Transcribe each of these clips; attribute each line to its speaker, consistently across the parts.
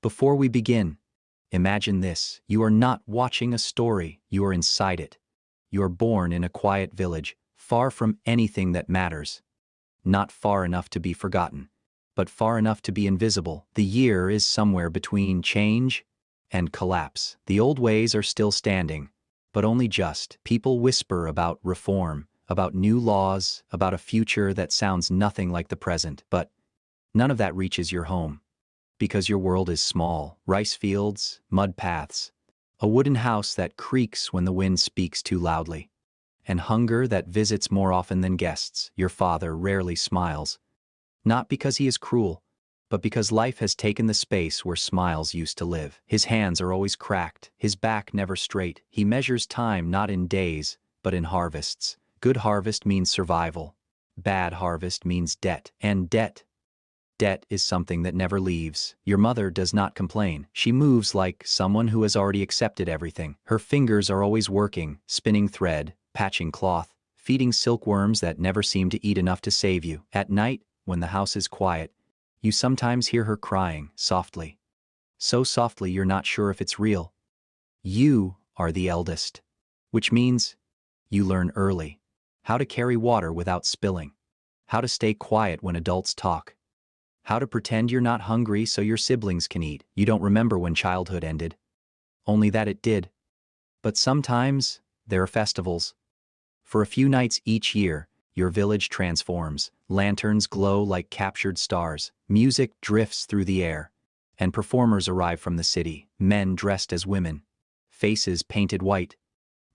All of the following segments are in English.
Speaker 1: Before we begin, imagine this. You are not watching a story, you are inside it. You are born in a quiet village, far from anything that matters. Not far enough to be forgotten, but far enough to be invisible. The year is somewhere between change and collapse. The old ways are still standing, but only just. People whisper about reform, about new laws, about a future that sounds nothing like the present, but none of that reaches your home. Because your world is small: rice fields, mud paths, a wooden house that creaks when the wind speaks too loudly, and hunger that visits more often than guests. Your father rarely smiles, not because he is cruel, but because life has taken the space where smiles used to live. His hands are always cracked, his back never straight. He measures time not in days, but in harvests. Good harvest means survival. Bad harvest means debt. And debt is something that never leaves. Your mother does not complain. She moves like someone who has already accepted everything. Her fingers are always working, spinning thread, patching cloth, feeding silkworms that never seem to eat enough to save you. At night, when the house is quiet, you sometimes hear her crying, softly. So softly you're not sure if it's real. You are the eldest, which means you learn early how to carry water without spilling, how to stay quiet when adults talk, how to pretend you're not hungry so your siblings can eat. You don't remember when childhood ended, only that it did. But sometimes there are festivals. For a few nights each year, your village transforms. Lanterns glow like captured stars, music drifts through the air, and performers arrive from the city, men dressed as women, faces painted white,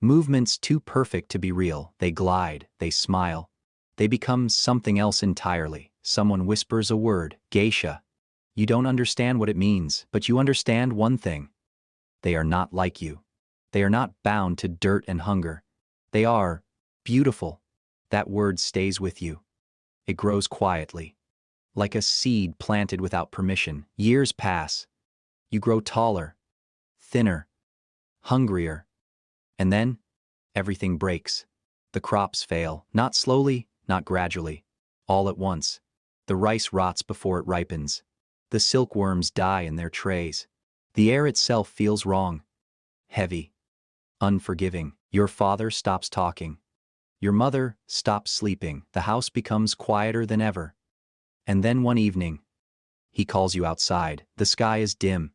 Speaker 1: movements too perfect to be real. They glide, they smile, they become something else entirely. Someone whispers a word, geisha. You don't understand what it means, but you understand one thing: they are not like you. They are not bound to dirt and hunger. They are beautiful. That word stays with you. It grows quietly, like a seed planted without permission. Years pass. You grow taller, thinner, hungrier. And then, everything breaks. The crops fail, not slowly, not gradually, all at once. The rice rots before it ripens. The silkworms die in their trays. The air itself feels wrong, heavy, unforgiving. Your father stops talking. Your mother stops sleeping. The house becomes quieter than ever. And then one evening, he calls you outside. The sky is dim,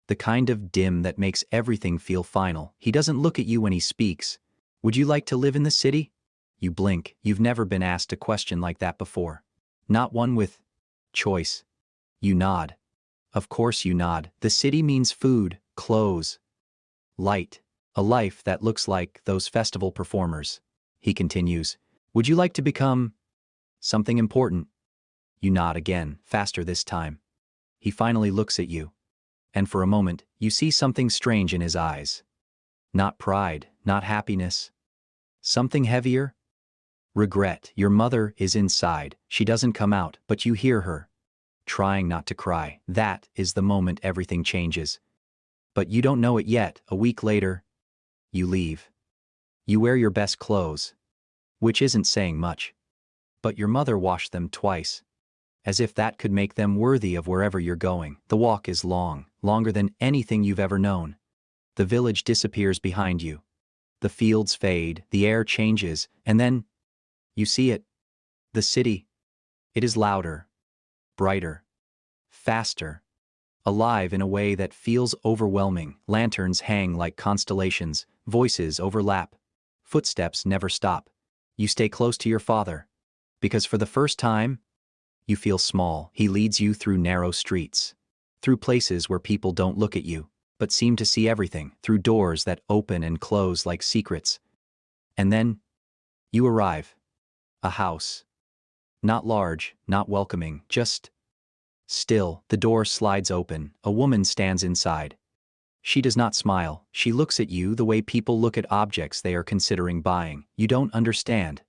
Speaker 1: the kind of dim that makes everything feel final. He doesn't look at you when he speaks. Would you like to live in the city? You blink. You've never been asked a question like that before. Not one with choice. You nod. Of course you nod. The city means food, clothes, light, a life that looks like those festival performers. He continues, would you like to become something important? You nod again, faster this time. He finally looks at you, and for a moment, you see something strange in his eyes. Not pride, not happiness. Something heavier? Regret. Your mother is inside. She doesn't come out, but you hear her, trying not to cry. That is the moment everything changes. But you don't know it yet. A week later, you leave. You wear your best clothes, which isn't saying much. But your mother washed them twice, as if that could make them worthy of wherever you're going. The walk is long, longer than anything you've ever known. The village disappears behind you. The fields fade, the air changes, and then you see it. The city. It is louder, brighter, faster, alive in a way that feels overwhelming. Lanterns hang like constellations, voices overlap, footsteps never stop. You stay close to your father, because for the first time, you feel small. He leads you through narrow streets, through places where people don't look at you, but seem to see everything, through doors that open and close like secrets. And then, you arrive. A house. Not large, not welcoming, just still. The door slides open. A woman stands inside. She does not smile. She looks at you the way people look at objects they are considering buying. You don't understand,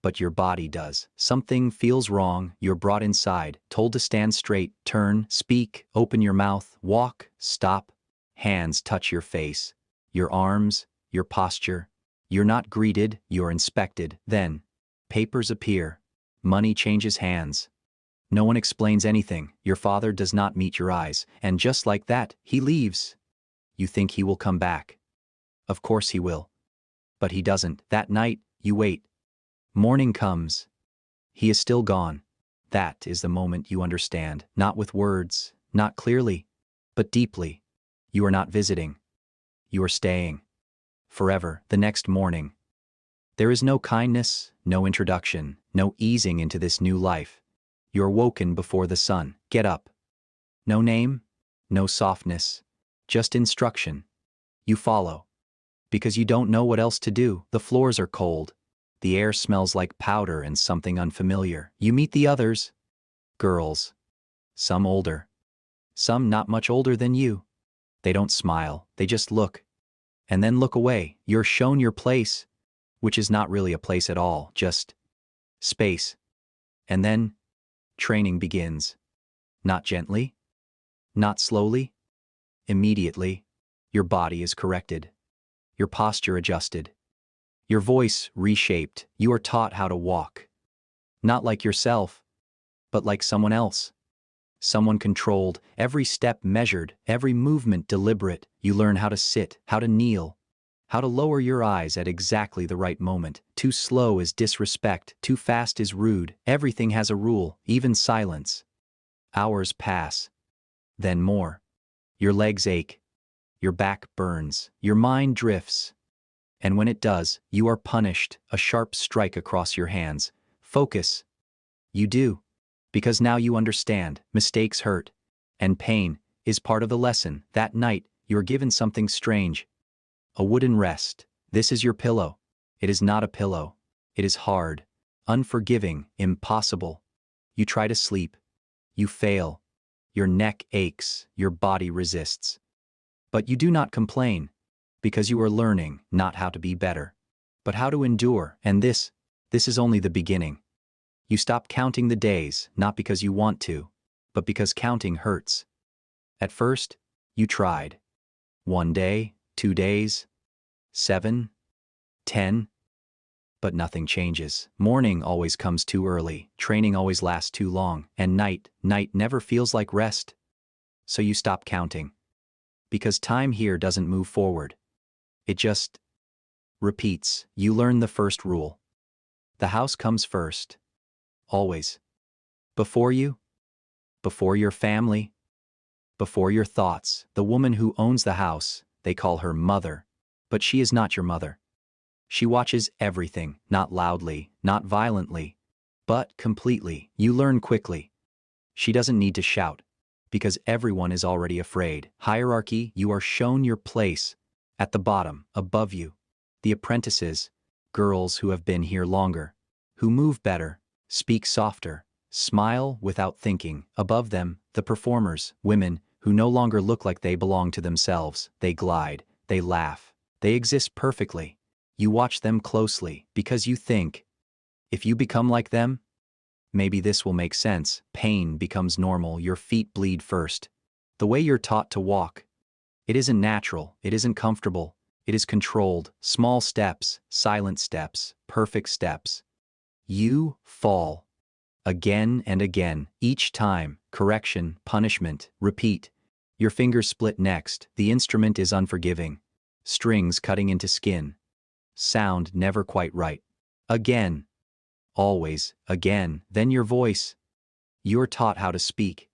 Speaker 1: but your body does. Something feels wrong. You're brought inside, told to stand straight, turn, speak, open your mouth, walk, stop. Hands touch your face, your arms, your posture. You're not greeted, you're inspected. Then, papers appear. Money changes hands. No one explains anything. Your father does not meet your eyes, and just like that, he leaves. You think he will come back. Of course he will. But he doesn't. That night, you wait. Morning comes. He is still gone. That is the moment you understand, not with words, not clearly, but deeply. You are not visiting. You are staying. Forever, the next morning. There is no kindness, no introduction, no easing into this new life. You're woken before the sun. Get up. No name, no softness, just instruction. You follow. Because you don't know what else to do. The floors are cold. The air smells like powder and something unfamiliar. You meet the others. Girls. Some older. Some not much older than you. They don't smile, they just look. And then look away. You're shown your place, which is not really a place at all, just space. And then, training begins. Not gently. Not slowly. Immediately, your body is corrected. Your posture adjusted. Your voice reshaped. You are taught how to walk. Not like yourself, but like someone else. Someone controlled, every step measured, every movement deliberate. You learn how to sit, how to kneel, how to lower your eyes at exactly the right moment. Too slow is disrespect, too fast is rude. Everything has a rule, even silence. Hours pass. Then more. Your legs ache. Your back burns. Your mind drifts. And when it does, you are punished, a sharp strike across your hands. Focus. You do. Because now you understand, mistakes hurt. And pain is part of the lesson. That night, you're given something strange. A wooden rest. This is your pillow. It is not a pillow. It is hard, unforgiving, impossible. You try to sleep. You fail. Your neck aches, your body resists. But you do not complain, because you are learning not how to be better, but how to endure. And this is only the beginning. You stop counting the days, not because you want to, but because counting hurts. At first, you tried. 1 day, 2 days, 7, 10. But nothing changes. Morning always comes too early, training always lasts too long, and night never feels like rest. So you stop counting. Because time here doesn't move forward. It just repeats. You learn the first rule. The house comes first. Always. Before you. Before your family. Before your thoughts. The woman who owns the house, they call her mother. But she is not your mother. She watches everything, not loudly, not violently, but completely. You learn quickly. She doesn't need to shout, because everyone is already afraid. Hierarchy, you are shown your place. At the bottom, above you. The apprentices, girls who have been here longer, who move better, speak softer, smile without thinking. Above them, the performers, women who no longer look like they belong to themselves. They glide, they laugh, they exist perfectly. You watch them closely because you think, if you become like them, maybe this will make sense. Pain becomes normal. Your feet bleed first. The way you're taught to walk. It isn't natural. It isn't comfortable. It is controlled. Small steps, silent steps, perfect steps. You fall. Again and again. Each time. Correction, punishment, repeat. Your fingers split next. The instrument is unforgiving. Strings cutting into skin. Sound never quite right. Again. Always, again. Then your voice. You're taught how to speak.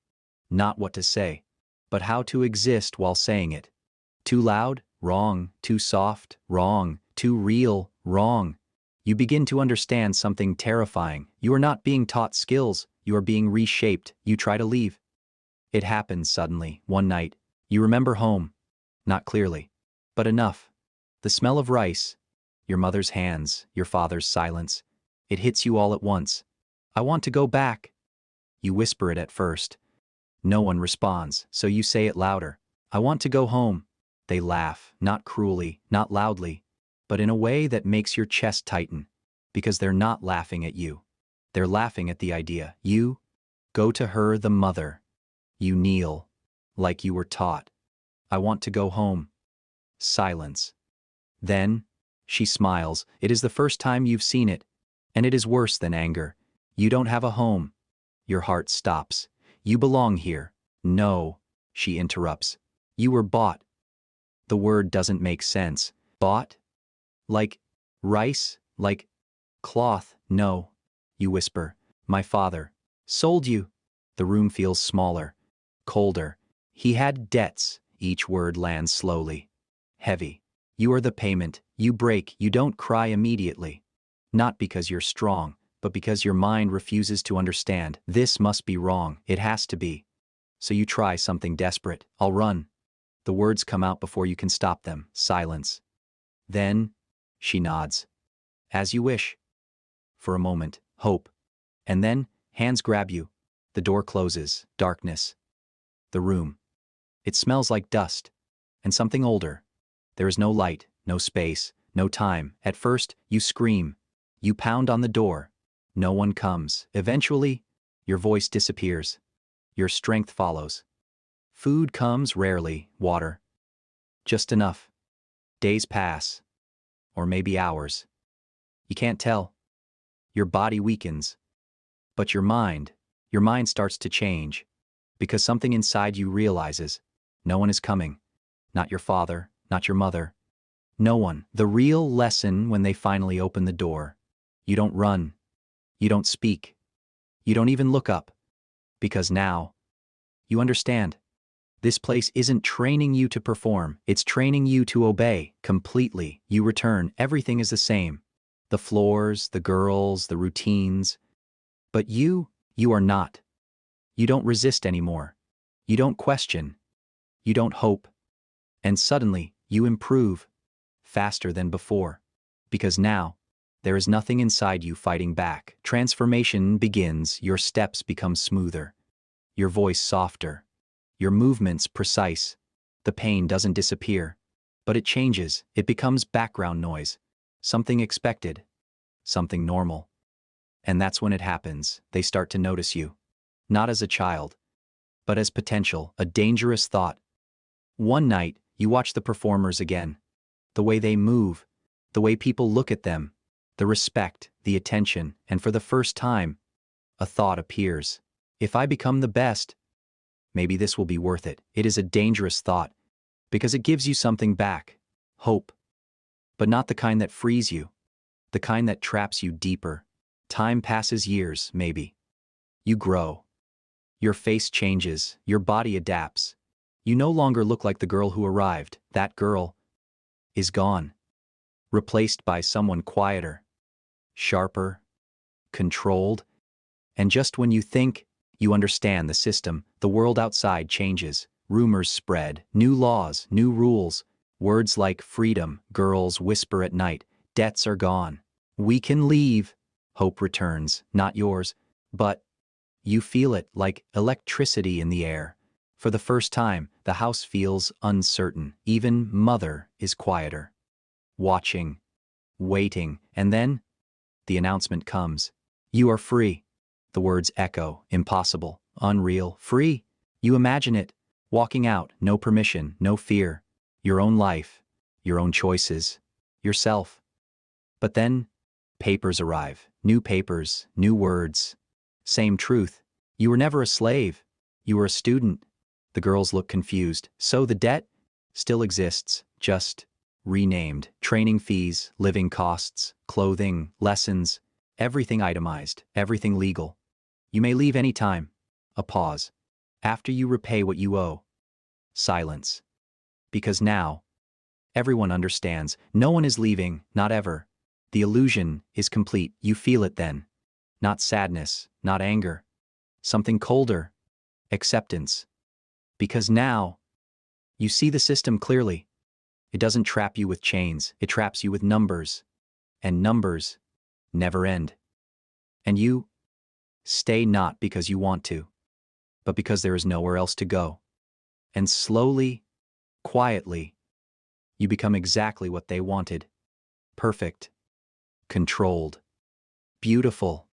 Speaker 1: Not what to say, but how to exist while saying it. Too loud? Wrong. Too soft? Wrong. Too real? Wrong. You begin to understand something terrifying. You are not being taught skills, you are being reshaped. You try to leave. It happens suddenly, one night. You remember home. Not clearly, but enough. The smell of rice. Your mother's hands, your father's silence. It hits you all at once. I want to go back. You whisper it at first. No one responds, so you say it louder. I want to go home. They laugh, not cruelly, not loudly, but in a way that makes your chest tighten, because they're not laughing at you. They're laughing at the idea. You go to her, the mother. You kneel, like you were taught. I want to go home. Silence. Then, she smiles. It is the first time you've seen it, and it is worse than anger. You don't have a home. Your heart stops. You belong here. No, she interrupts. You were bought. The word doesn't make sense. Bought? Like rice? Like cloth? No. You whisper. My father sold you. The room feels smaller, colder. He had debts. Each word lands slowly. Heavy. You are the payment. You break. You don't cry immediately. Not because you're strong, but because your mind refuses to understand. This must be wrong. It has to be. So you try something desperate. I'll run. The words come out before you can stop them. Silence. Then, she nods. As you wish. For a moment, hope. And then, hands grab you. The door closes. Darkness. The room. It smells like dust. And something older. There is no light, no space, no time. At first, you scream. You pound on the door. No one comes. Eventually, your voice disappears. Your strength follows. Food comes rarely, water. Just enough. Days pass. Or maybe hours. You can't tell. Your body weakens. But your mind starts to change. Because something inside you realizes, no one is coming. Not your father, not your mother. No one. The real lesson when they finally open the door. You don't run. You don't speak. You don't even look up. Because now, you understand. This place isn't training you to perform. It's training you to obey completely. You return. Everything is the same. The floors, the girls, the routines. But you are not. You don't resist anymore. You don't question. You don't hope. And suddenly, you improve. Faster than before. Because now, there is nothing inside you fighting back. Transformation begins. Your steps become smoother. Your voice softer. Your movements precise. The pain doesn't disappear. But it changes. It becomes background noise. Something expected. Something normal. And that's when it happens. They start to notice you. Not as a child. But as potential. A dangerous thought. One night, you watch the performers again. The way they move. The way people look at them. The respect. The attention. And for the first time, a thought appears. If I become the best, maybe this will be worth it. It is a dangerous thought. Because it gives you something back. Hope. But not the kind that frees you. The kind that traps you deeper. Time passes, years, maybe. You grow. Your face changes. Your body adapts. You no longer look like the girl who arrived. That girl is gone. Replaced by someone quieter. Sharper. Controlled. And just when you think you understand the system, the world outside changes. Rumors spread. New laws, new rules. Words like freedom. Girls whisper at night. Debts are gone. We can leave. Hope returns. Not yours. But you feel it like electricity in the air. For the first time, the house feels uncertain. Even mother is quieter. Watching. Waiting. And then, the announcement comes. You are free. The words echo. Impossible. Unreal. Free. You imagine it. Walking out. No permission. No fear. Your own life. Your own choices. Yourself. But then, papers arrive. New papers. New words. Same truth. You were never a slave. You were a student. The girls look confused. So the debt still exists, just renamed. Training fees, living costs, clothing, lessons, everything itemized, everything legal. You may leave any time. A pause. After you repay what you owe. Silence. Because now, everyone understands. No one is leaving, not ever. The illusion is complete. You feel it then. Not sadness, not anger. Something colder. Acceptance. Because now, you see the system clearly. It doesn't trap you with chains, it traps you with numbers. And numbers never end. And you stay not because you want to, but because there is nowhere else to go. And slowly, quietly, you become exactly what they wanted. Perfect. Controlled. Beautiful.